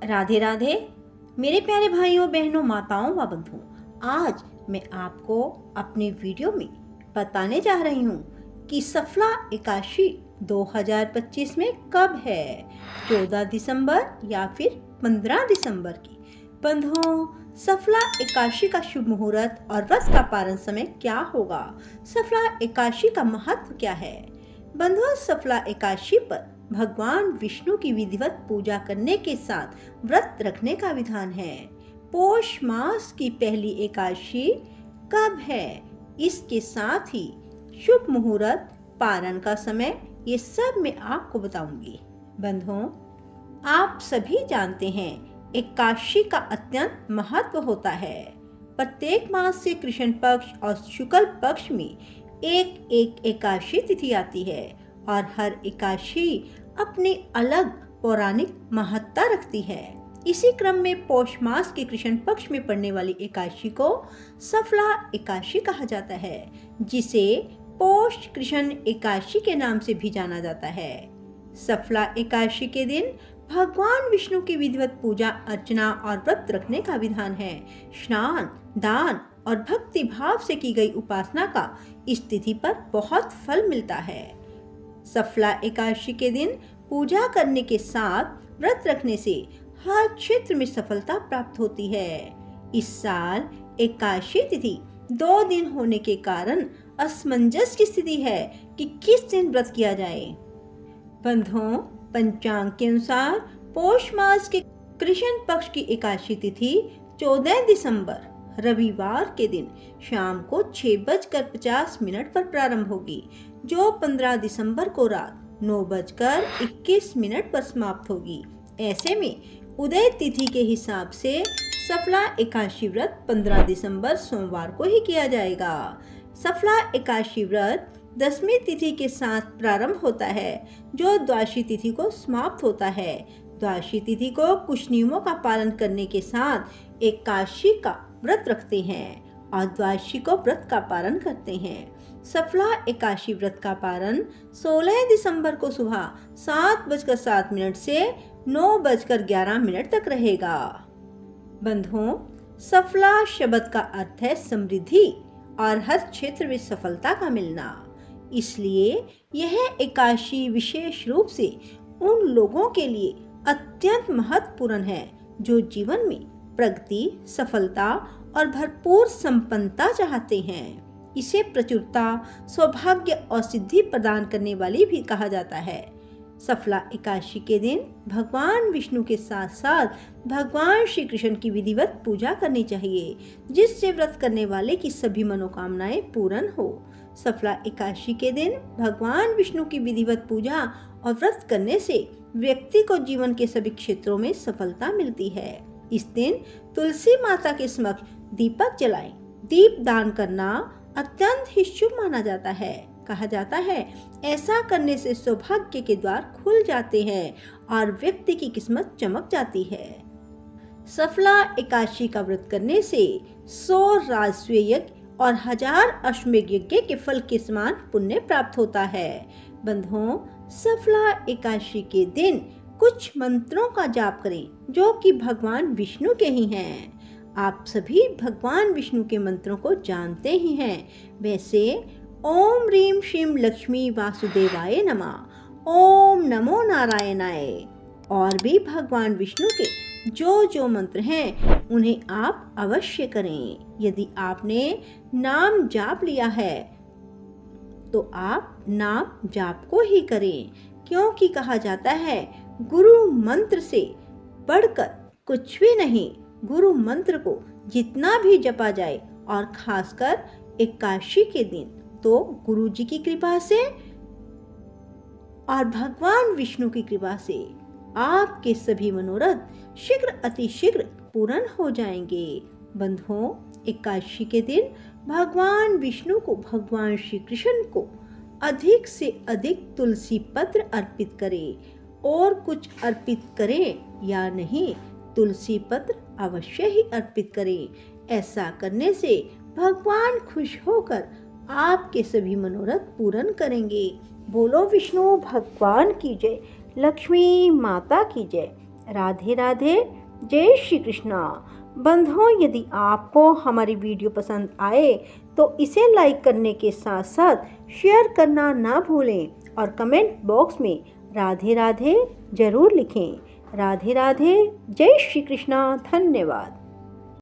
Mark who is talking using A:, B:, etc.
A: राधे राधे मेरे प्यारे भाइयों बहनों माताओं व बंधुओं, आज मैं आपको अपने वीडियो में बताने जा रही हूँ कि सफला एकादशी 2025 में कब है। 14 दिसंबर या फिर 15 दिसंबर की। बंधुओं, सफला एकादशी का शुभ मुहूर्त और व्रत का पारण समय क्या होगा? सफला एकादशी का महत्व क्या है? बंधुओं, सफला एकादशी पर भगवान विष्णु की विधिवत पूजा करने के साथ व्रत रखने का विधान है। पौष मास की पहली एकादशी कब है, इसके साथ ही शुभ मुहूर्त, पारण का समय, ये सब मैं आपको बताऊंगी। बंधुओं, आप सभी जानते हैं एकादशी का अत्यंत महत्व होता है। प्रत्येक मास से कृष्ण पक्ष और शुक्ल पक्ष में एक एक एकादशी तिथि आती है और हर एकादशी अपनी अलग पौराणिक महत्ता रखती है। इसी क्रम में पौष मास के कृष्ण पक्ष में पड़ने वाली एकादशी को सफला एकादशी कहा जाता है, जिसे पौष कृष्ण एकादशी के नाम से भी जाना जाता है। सफला एकादशी के दिन भगवान विष्णु की विधिवत पूजा अर्चना और व्रत रखने का विधान है। स्नान, दान और भक्ति भाव से की गई उपासना का इस तिथि पर बहुत फल मिलता है। सफला एकादशी के दिन पूजा करने के साथ व्रत रखने से हर क्षेत्र में सफलता प्राप्त होती है। इस साल एकादशी तिथि 2 दिन होने के कारण असमंजस की स्थिति है कि किस दिन व्रत किया जाए। बंधुओं, पंचांग के अनुसार पौष मास के कृष्ण पक्ष की एकादशी तिथि 14 दिसंबर रविवार के दिन शाम को 6:50 पर प्रारंभ होगी, जो 15 दिसंबर को रात 9:21 पर समाप्त होगी। ऐसे में उदय तिथि के हिसाब से सफला एकादशी व्रत 15 दिसंबर सोमवार को ही किया जाएगा। सफला एकादशी व्रत 10वीं तिथि के साथ प्रारंभ होता है, जो द्वादशी तिथि को समाप्त होता है। द्वादशी तिथि को कुछ नियमों का पालन करने के साथ एकादशी का व्रत रखते हैं और द्वादशी को व्रत का पारण करते हैं। सफला एकादशी व्रत का पारण 16 दिसंबर को सुबह 7:07 से 9:11 तक रहेगा। बंधुओं, सफला शब्द का अर्थ है समृद्धि और हर क्षेत्र में सफलता का मिलना। इसलिए यह एकादशी विशेष रूप से उन लोगों के लिए अत्यंत महत्वपूर्ण है जो जीवन में प्रगति, सफलता और भरपूर संपन्नता चाहते हैं। इसे प्रचुरता, सौभाग्य और सिद्धि प्रदान करने वाली भी कहा जाता है। सफला एकादशी के दिन भगवान विष्णु के साथ साथ भगवान श्री कृष्ण की विधिवत पूजा करनी चाहिए, जिससे व्रत करने वाले की सभी मनोकामनाएं पूर्ण हो। सफला एकादशी के दिन भगवान विष्णु की विधिवत पूजा और व्रत करने से व्यक्ति को जीवन के सभी क्षेत्रों में सफलता मिलती है। इस दिन तुलसी माता के समक्ष दीपक जलाएं। दीप दान करना अत्यंत ही शुभ माना जाता है। कहा जाता है ऐसा करने से सौभाग्य के द्वार खुल जाते हैं और व्यक्ति की किस्मत चमक जाती है। सफला एकादशी का व्रत करने से 100 राजस्व यज्ञ और 1000 अश्वमेध यज्ञ के फल के समान पुण्य प्राप्त होता है। बंधुओं, सफला एकादशी के दिन कुछ मंत्रों का जाप करें जो कि भगवान विष्णु के ही हैं। आप सभी भगवान विष्णु के मंत्रों को जानते ही हैं। वैसे ओम ह्रीं श्रीं लक्ष्मी वासुदेवाय नमः, ओम नमो नारायणाय और भी भगवान विष्णु के जो मंत्र हैं उन्हें आप अवश्य करें। यदि आपने नाम जाप लिया है तो आप नाम जाप को ही करें, क्योंकि कहा जाता है गुरु मंत्र से बढ़कर कुछ भी नहीं। गुरु मंत्र को जितना भी जपा जाए और खासकर एकादशी के दिन, तो गुरु जी की कृपा से और भगवान विष्णु की कृपा से आपके सभी मनोरथ शीघ्र अतिशीघ्र पूर्ण हो जाएंगे। बंधुओं, एकादशी के दिन भगवान विष्णु को, भगवान श्री कृष्ण को अधिक से अधिक तुलसी पत्र अर्पित करें और कुछ अर्पित करें या नहीं, तुलसी पत्र अवश्य ही अर्पित करें। ऐसा करने से भगवान खुश होकर आपके सभी मनोरथ पूर्ण करेंगे। बोलो विष्णु भगवान की जय, लक्ष्मी माता की जय। राधे राधे, जय श्री कृष्णा। बंधुओं, यदि आपको हमारी वीडियो पसंद आए तो इसे लाइक करने के साथ साथ शेयर करना ना भूलें और कमेंट बॉक्स में राधे राधे जरूर लिखें। राधे राधे, जय श्री कृष्णा। धन्यवाद।